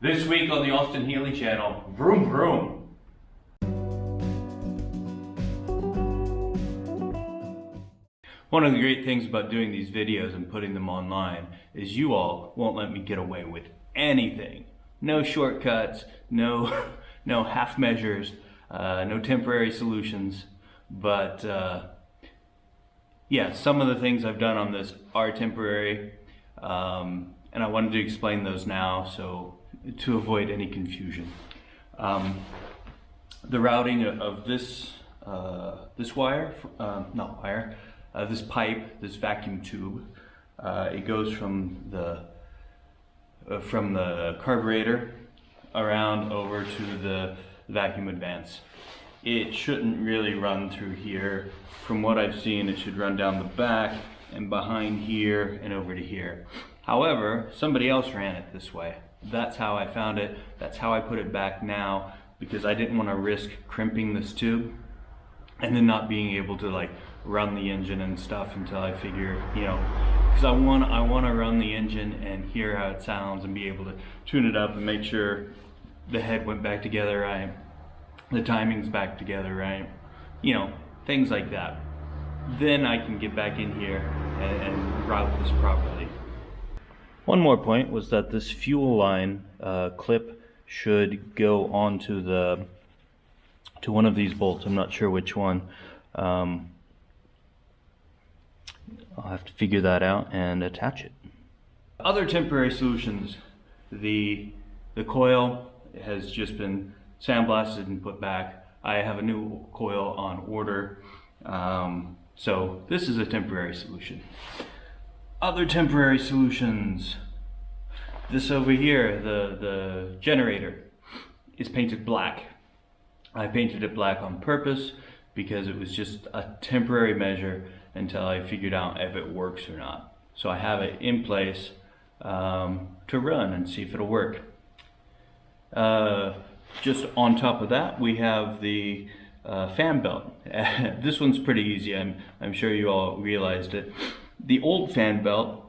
This week on the Austin Healey channel, Vroom Vroom. One of the great things about doing these videos and putting them online is you all won't let me get away with anything. No shortcuts, no half measures, no temporary solutions, but yeah, some of the things I've done on this are temporary, and I wanted to explain those now so to avoid any confusion. The routing of this this pipe, this vacuum tube, it goes from the carburetor around over to the vacuum advance. It shouldn't really run through here. From what I've seen, it should run down the back and behind here and over to here. However, somebody else ran it this way. That's how I found it. That's how I put it back now, because I didn't want to risk crimping this tube and then not being able to like run the engine and stuff until I figure, because I want to run the engine and hear how it sounds and be able to tune it up and make sure the head went back together right, the timing's back together right, things like that. Then I can get back in here and route this properly. One more point was that this fuel line clip should go onto to one of these bolts. I'm not sure which one. I'll have to figure that out and attach it. Other temporary solutions. The coil has just been sandblasted and put back. I have a new coil on order. So this is a temporary solution. Other temporary solutions. This over here, the generator, is painted black. I painted it black on purpose because it was just a temporary measure until I figured out if it works or not. So I have it in place to run and see if it'll work. Just on top of that, we have the fan belt. This one's pretty easy. I'm sure you all realized it. The old fan belt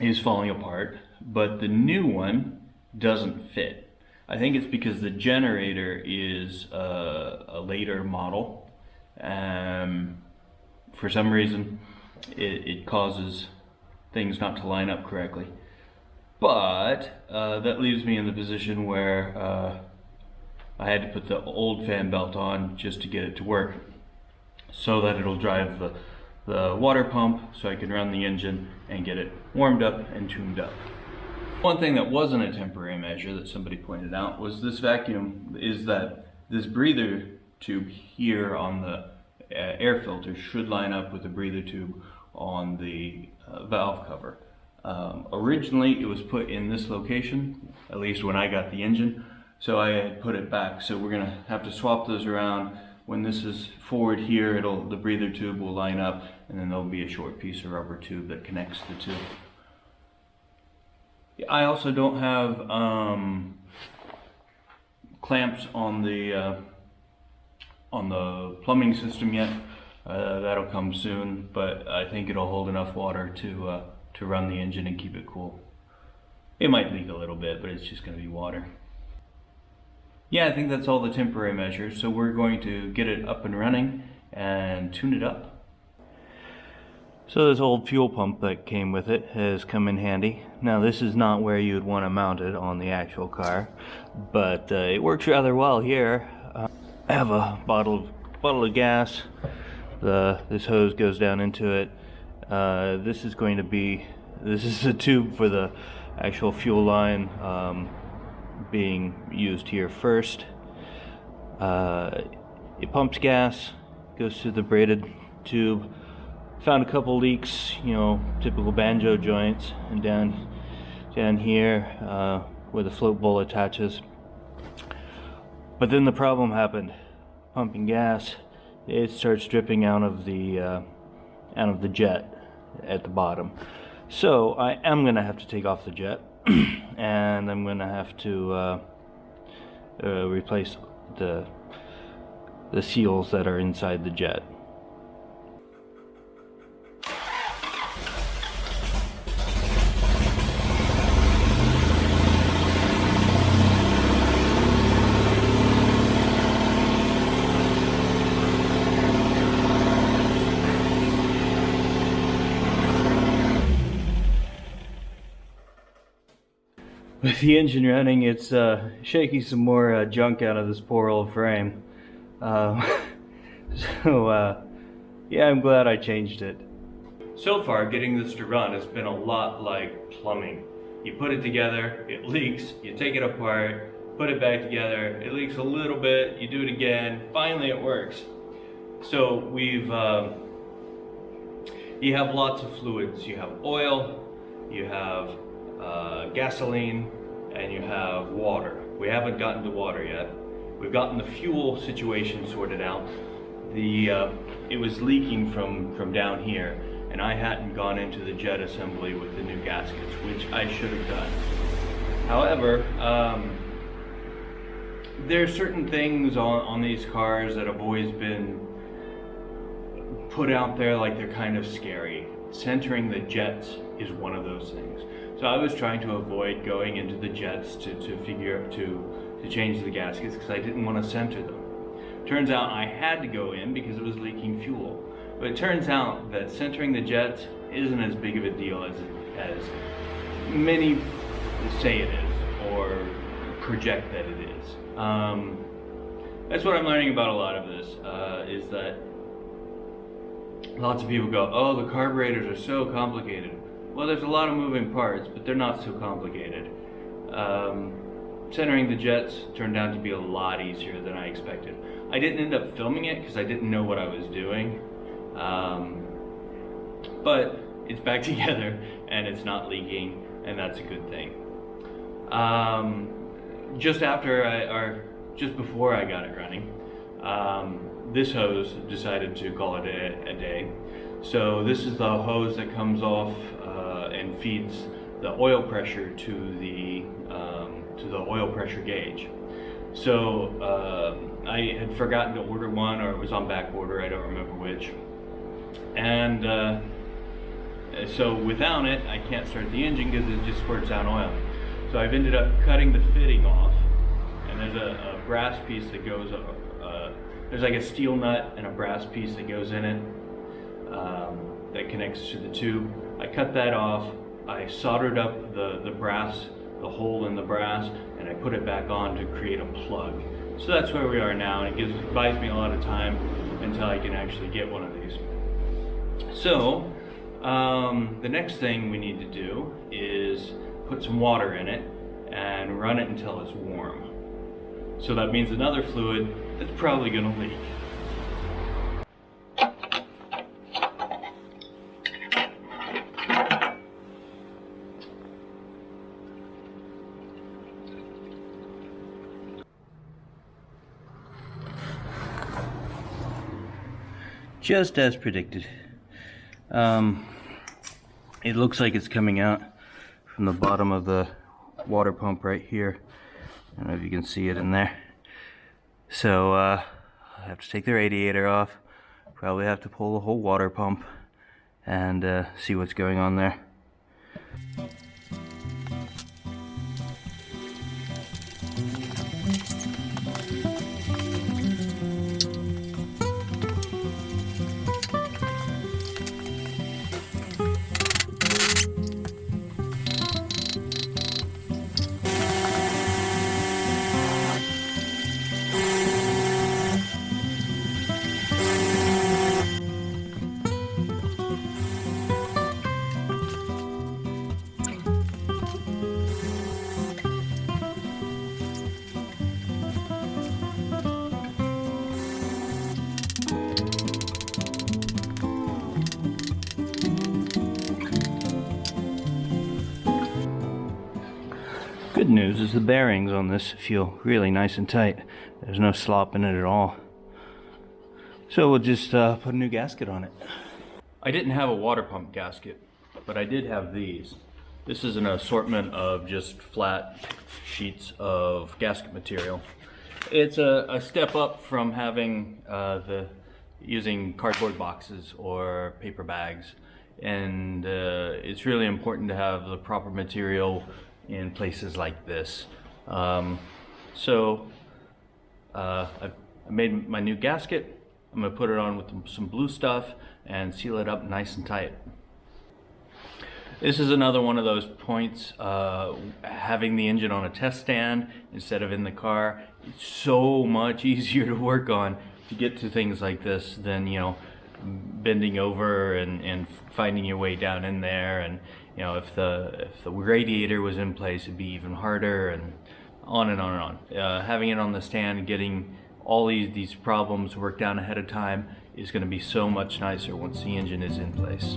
is falling apart, but the new one doesn't fit. I think it's because the generator is a later model. For some reason, it causes things not to line up correctly. But that leaves me in the position where I had to put the old fan belt on just to get it to work, so that it'll drive the water pump so I can run the engine and get it warmed up and tuned up. One thing that wasn't a temporary measure that somebody pointed out was this vacuum, is that this breather tube here on the air filter should line up with the breather tube on the valve cover. Originally it was put in this location, at least when I got the engine, so I had put it back. So we're gonna have to swap those around. When this is forward here, the breather tube will line up, and then there'll be a short piece of rubber tube that connects the two. I also don't have clamps on the plumbing system yet. That'll come soon, but I think it'll hold enough water to run the engine and keep it cool. It might leak a little bit, but it's just going to be water. Yeah, I think that's all the temporary measures, so we're going to get it up and running and tune it up. So this old fuel pump that came with it has come in handy. Now this is not where you'd want to mount it on the actual car, but it works rather well here. I have a bottle of gas. This hose goes down into it. This is the tube for the actual fuel line being used here first. It pumps gas, goes through the braided tube. Found a couple leaks, typical banjo joints, and down here where the float bowl attaches. But then the problem happened. Pumping gas, it starts dripping out of the jet at the bottom. So I am gonna have to take off the jet, and I'm gonna have to replace the seals that are inside the jet. with the engine running, it's shaking some more junk out of this poor old frame. Yeah, I'm glad I changed it. So far, getting this to run has been a lot like plumbing. You put it together, it leaks, you take it apart, put it back together, it leaks a little bit, you do it again, finally it works. So you have lots of fluids. You have oil, you have gasoline, and you have water. We haven't gotten to water yet. We've gotten the fuel situation sorted out. It was leaking from down here, and I hadn't gone into the jet assembly with the new gaskets, which I should have done. However, there are certain things on these cars that have always been put out there like they're kind of scary. Centering the jets is one of those things. So I was trying to avoid going into the jets to change the gaskets because I didn't want to center them. Turns out I had to go in because it was leaking fuel. But it turns out that centering the jets isn't as big of a deal as many say it is or project that it is. That's what I'm learning about a lot of this, is that lots of people go, oh, the carburetors are so complicated. Well, there's a lot of moving parts, but they're not so complicated. Centering the jets turned out to be a lot easier than I expected. I didn't end up filming it because I didn't know what I was doing. But it's back together and it's not leaking, and that's a good thing. Just before I got it running, this hose decided to call it a day. So this is the hose that comes off and feeds the oil pressure to the oil pressure gauge. So I had forgotten to order one, or it was on back order, I don't remember which. And so without it, I can't start the engine because it just squirts out oil. So I've ended up cutting the fitting off, and there's a brass piece that goes, there's like a steel nut and a brass piece that goes in it that connects to the tube. I cut that off, I soldered up the brass, the hole in the brass, and I put it back on to create a plug. So that's where we are now, and it buys me a lot of time until I can actually get one of these. So the next thing we need to do is put some water in it and run it until it's warm. So that means another fluid that's probably going to leak. Just as predicted. It looks like it's coming out from the bottom of the water pump right here. I don't know if you can see it in there. So I have to take the radiator off, probably have to pull the whole water pump and see what's going on there. Good news is the bearings on this feel really nice and tight. There's no slop in it at all. So we'll just put a new gasket on it. I didn't have a water pump gasket, but I did have these. This is an assortment of just flat sheets of gasket material. It's a step up from having using cardboard boxes or paper bags, and it's really important to have the proper material in places like this. I made my new gasket. I'm going to put it on with some blue stuff and seal it up nice and tight. This is another one of those points, having the engine on a test stand instead of in the car. It's so much easier to work on to get to things like this than, you know, bending over and finding your way down in there. And, you know, if the radiator was in place, it'd be even harder, and on and on and on. Having it on the stand and getting all these problems worked out ahead of time is going to be so much nicer once the engine is in place.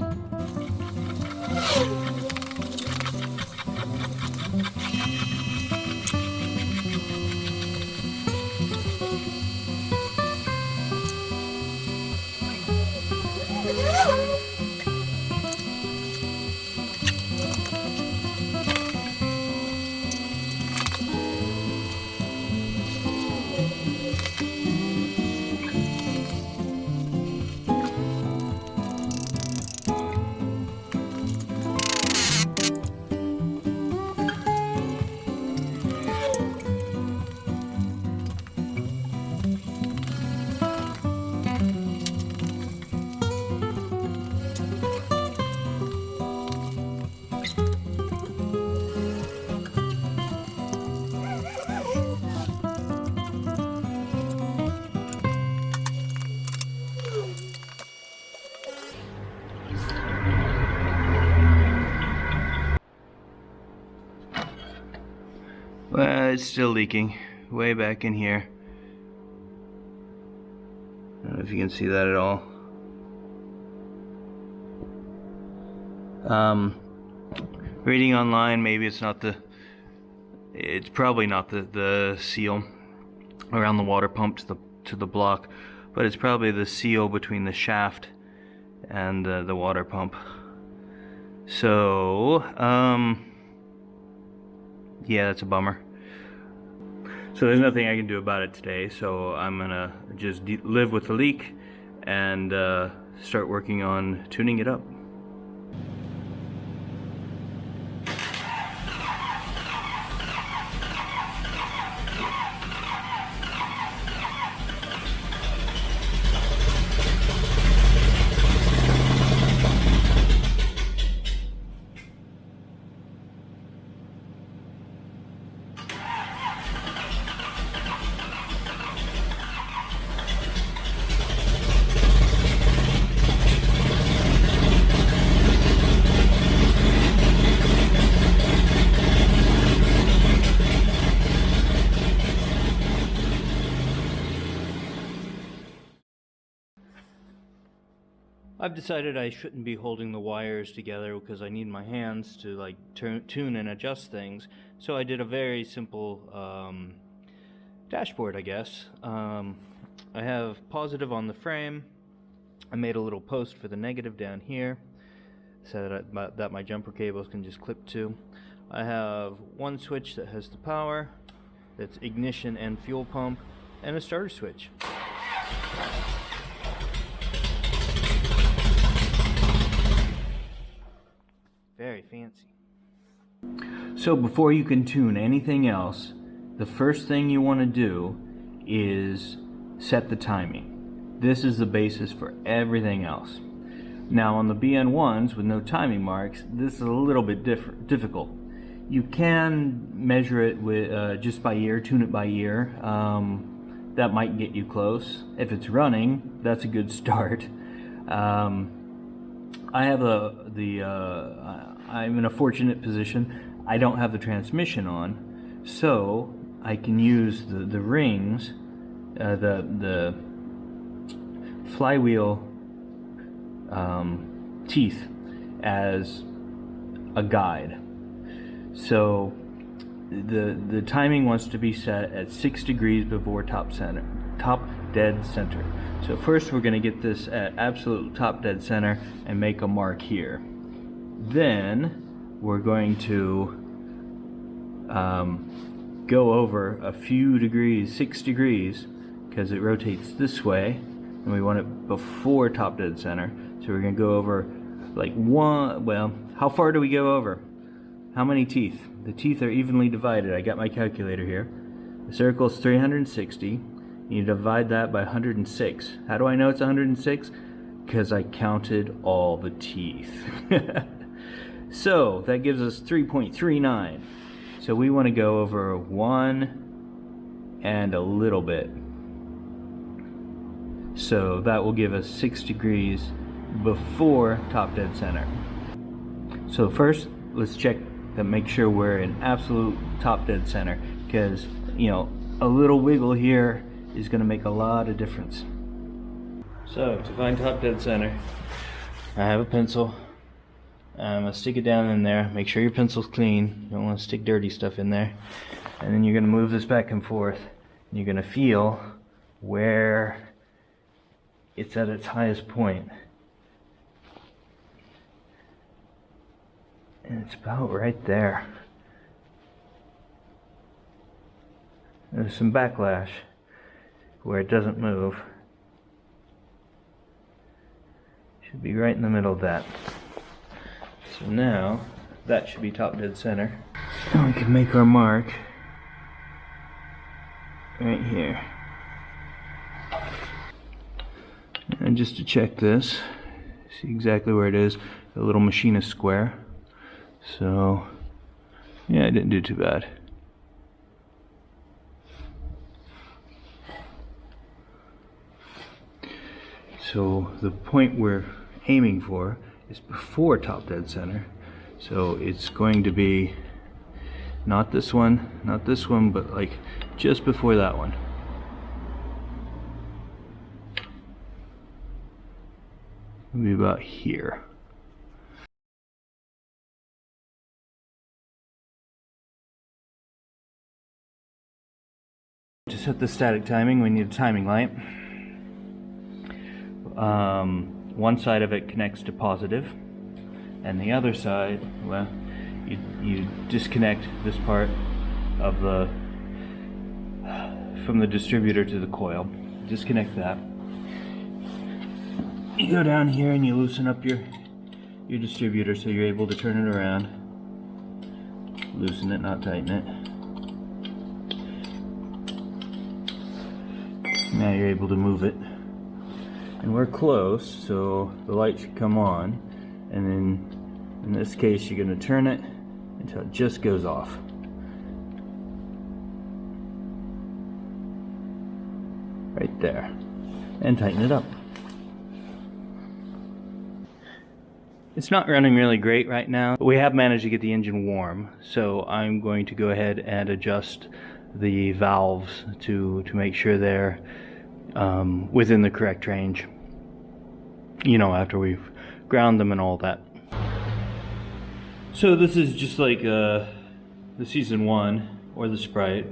Well, it's still leaking way back in here. I don't know if you can see that at all. Reading online, maybe it's probably not the seal around the water pump to the block, but it's probably the seal between the shaft and the water pump. So, yeah, that's a bummer. So there's nothing I can do about it today, so I'm gonna just live with the leak and start working on tuning it up. I've decided I shouldn't be holding the wires together because I need my hands to like tune and adjust things. So I did a very simple dashboard, I guess. I have positive on the frame. I made a little post for the negative down here so that my jumper cables can just clip to. I have one switch that has the power, that's ignition and fuel pump, and a starter switch. Very fancy. So before you can tune anything else, the first thing you want to do is set the timing. This is the basis for everything else. Now on the BN1s with no timing marks, this is a little bit difficult. You can measure it with just by ear, tune it by ear. That might get you close. If it's running, that's a good start. I have I'm in a fortunate position. I don't have the transmission on, so I can use the rings, the flywheel teeth as a guide. So the timing wants to be set at 6 degrees before top dead center. So first we're going to get this at absolute top dead center and make a mark here. Then we're going to go over a few degrees, 6 degrees, because it rotates this way and we want it before top dead center. So we're going to go over like how far do we go over? How many teeth? The teeth are evenly divided. I got my calculator here. The circle is 360. You divide that by 106. How do I know it's 106? Because I counted all the teeth. So that gives us 3.39. So we want to go over 1 and a little bit. So that will give us 6 degrees before top dead center. So first, let's check to make sure we're in absolute top dead center, because, you know, a little wiggle here is going to make a lot of difference. So to find top dead center, I have a pencil. I'm going to stick it down in there. Make sure your pencil's clean. You don't want to stick dirty stuff in there. And then you're going to move this back and forth. And you're going to feel where it's at its highest point. And it's about right there. There's some backlash where it doesn't move. Should be right in the middle of that. So now, that should be top dead center. And we can make our mark right here. And just to check this, see exactly where it is, a little machinist square. So, yeah, I didn't do too bad. So the point we're aiming for is before top dead center. So it's going to be not this one, but like just before that one. It'll be about here. To set the static timing, we need a timing light. One side of it connects to positive, and the other side, well, you disconnect this part of the from the distributor to the coil. Disconnect that. You go down here and you loosen up your distributor so you're able to turn it around. Loosen it, not tighten it. Now you're able to move it. And we're close, so the light should come on, and then in this case you're going to turn it until it just goes off. Right there. And tighten it up. It's not running really great right now, but we have managed to get the engine warm, so I'm going to go ahead and adjust the valves to make sure they're within the correct range, you know, after we've ground them and all that. So this is just like the Season 1 or the Sprite.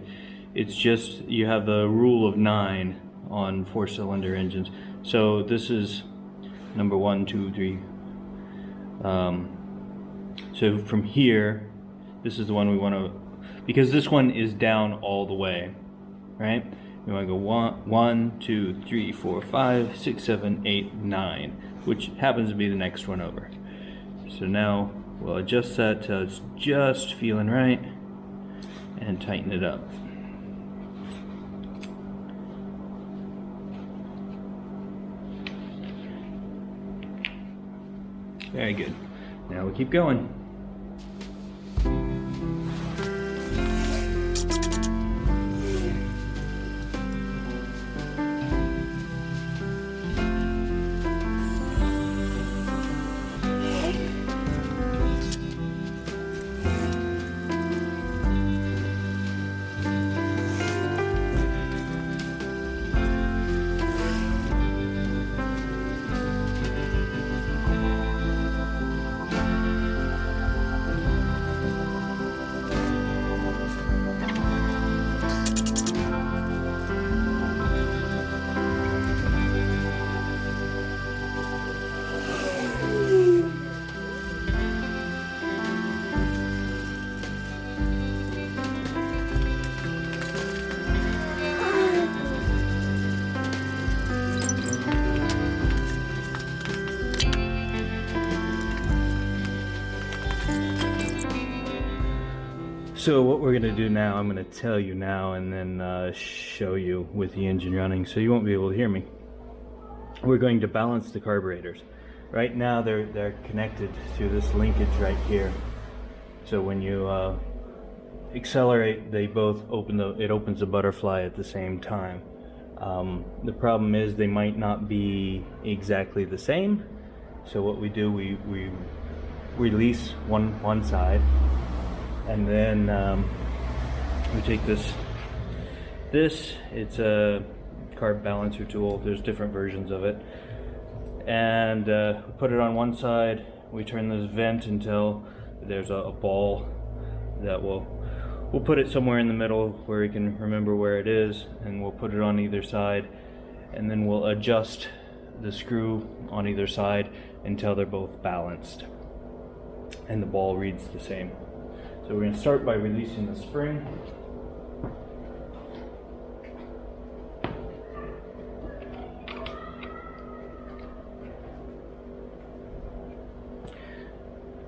It's just you have the rule of 9 on 4-cylinder engines. So this is number 1, 2, 3. So from here, this is the one we want to, because this one is down all the way, right? We want to go 1, 2, 3, 4, 5, 6, 7, 8, 9, which happens to be the next one over. So now we'll adjust that till it's just feeling right and tighten it up. Very good. Now we keep going. So what we're going to do now, I'm going to tell you now and then show you with the engine running, so you won't be able to hear me. We're going to balance the carburetors. Right now they're connected through this linkage right here. So when you accelerate, they both it opens the butterfly at the same time. The problem is they might not be exactly the same. So what we do, we release one side, and then we take this. It's a carb balancer tool. There's different versions of it, and put it on one side. We turn this vent until there's a ball that we'll put it somewhere in the middle where we can remember where it is, and we'll put it on either side, and then we'll adjust the screw on either side until they're both balanced and the ball reads the same. So we're going to start by releasing the spring.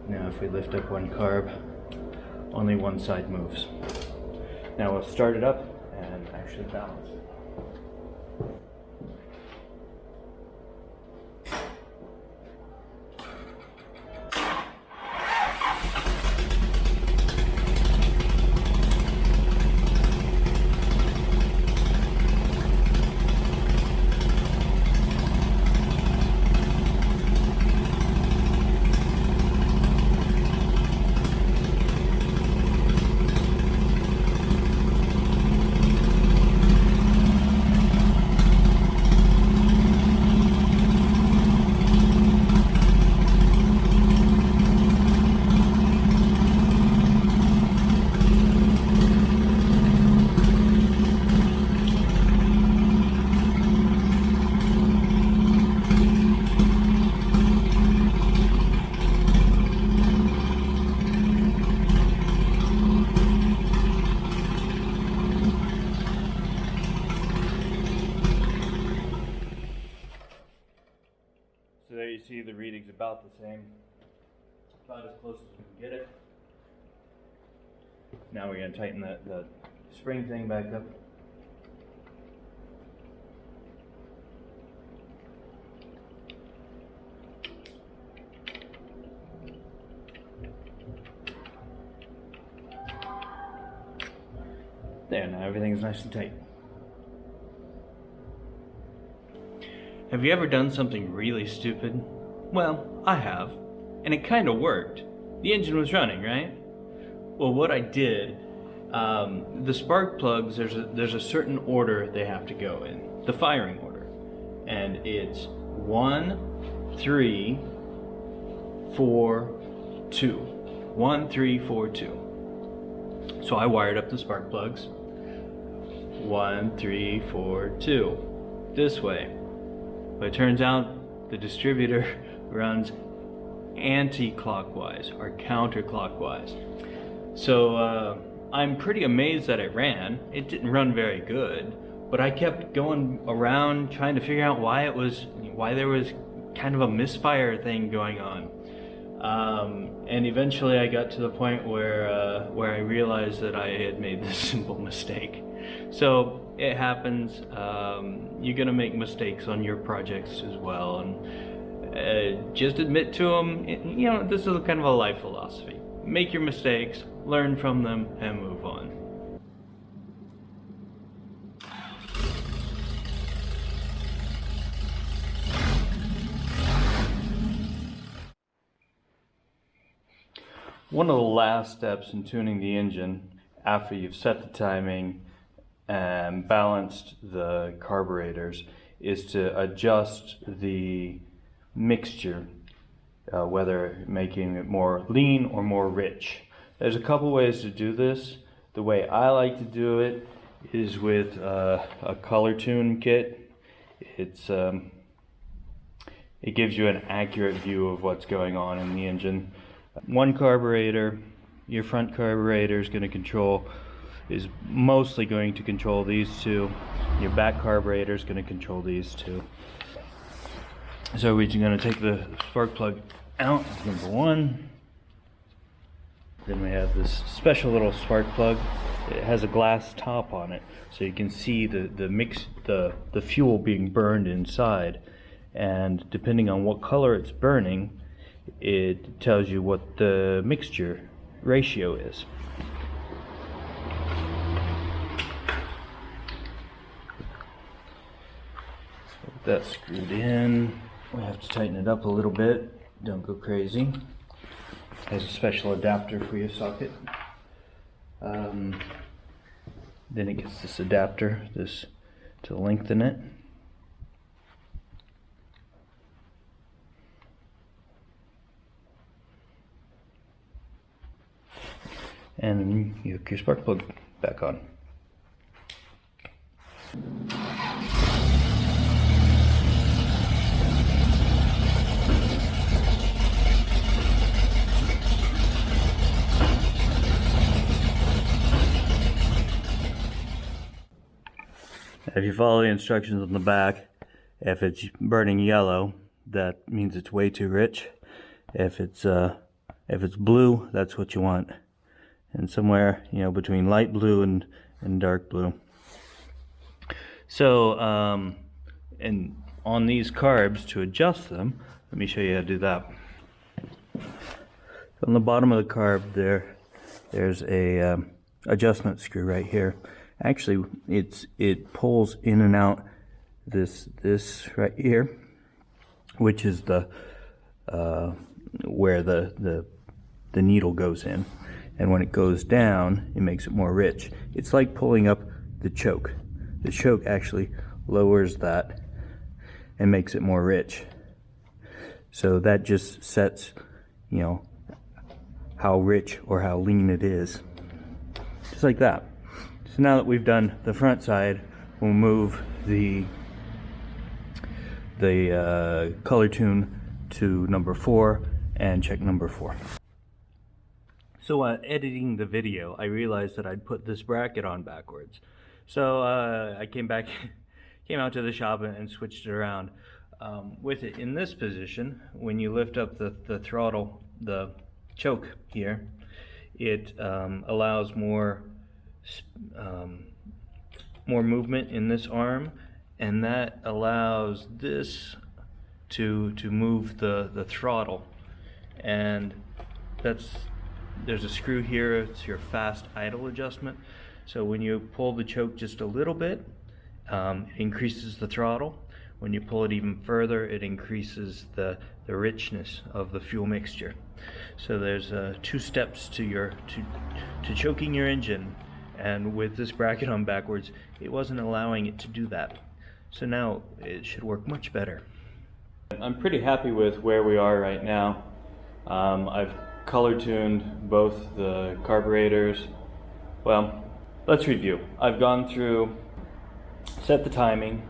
Now if we lift up one carb, only one side moves. Now we'll start it up and actually balance it. So there you see the reading's about the same, about as close as we can get it. Now we're going to tighten the spring thing back up. There, now everything's nice and tight. Have you ever done something really stupid? Well, I have, and it kind of worked. The engine was running, right? Well, what I did, the spark plugs, there's a certain order they have to go in, the firing order, and it's 1, 3, 4, 2. 1, 3, 4, 2. So I wired up the spark plugs. 1, 3, 4, 2. This way. But it turns out the distributor runs anti-clockwise or counterclockwise. So I'm pretty amazed that it ran. It didn't run very good, but I kept going around trying to figure out why there was kind of a misfire thing going on. And eventually I got to the point where I realized that I had made this simple mistake. So it happens. You're gonna make mistakes on your projects as well, and just admit to them. You know, this is kind of a life philosophy. Make your mistakes, learn from them, and move on. One of the last steps in tuning the engine, after you've set the timing and balanced the carburetors, is to adjust the mixture, whether making it more lean or more rich. There's a couple ways to do this. The way I like to do it is with a color tune kit. It gives you an accurate view of what's going on in the engine. One carburetor, your front carburetor is mostly going to control these two. Your back carburetor is going to control these two. So we're going to take the spark plug out, number one. Then we have this special little spark plug. It has a glass top on it, so you can see the fuel being burned inside. and depending on what color it's burning, it tells you what the mixture ratio is. So with that screwed in, we have to tighten it up a little bit. Don't go crazy. Has a special adapter for your socket. Then it gets this adapter, to lengthen it. And you hook your spark plug back on. If you follow the instructions on the back, if it's burning yellow, that means it's way too rich. If it's blue, that's what you want. And somewhere, between light blue and dark blue. So, and on these carbs, to adjust them, let me show you how to do that. On the bottom of the carb there's a adjustment screw right here. Actually, it pulls in and out this right here, which is the where the needle goes in. And when it goes down, it makes it more rich. It's like pulling up the choke. The choke actually lowers that and makes it more rich. So that just sets, how rich or how lean it is. Just like that. So now that we've done the front side, we'll move the color tune to number 4 and check number 4. So while editing the video, I realized that I'd put this bracket on backwards. So I came out to the shop and switched it around. With it in this position, when you lift up the throttle, the choke here, it allows more movement in this arm, and that allows this to move the throttle. And there's a screw here. It's your fast idle adjustment. So when you pull the choke just a little bit, it increases the throttle. When you pull it even further, it increases the richness of the fuel mixture. So there's 2 steps to choking your engine, and with this bracket on backwards, it wasn't allowing it to do that. So now it should work much better. I'm pretty happy with where we are right now. I've color tuned both the carburetors. Well, let's review. I've gone through, set the timing.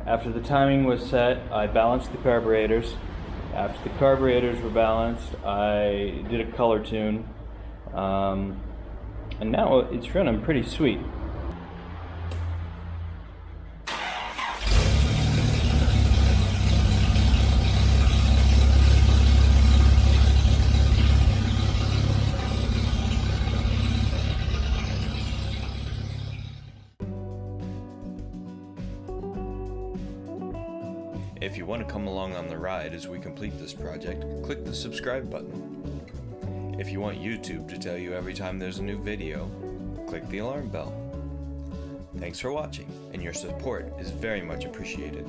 After the timing was set, I balanced the carburetors. After the carburetors were balanced, I did a color tune. And now it's running pretty sweet. If you want to come along on the ride as we complete this project, click the subscribe button. If you want YouTube to tell you every time there's a new video, click the alarm bell. Thanks for watching, and your support is very much appreciated.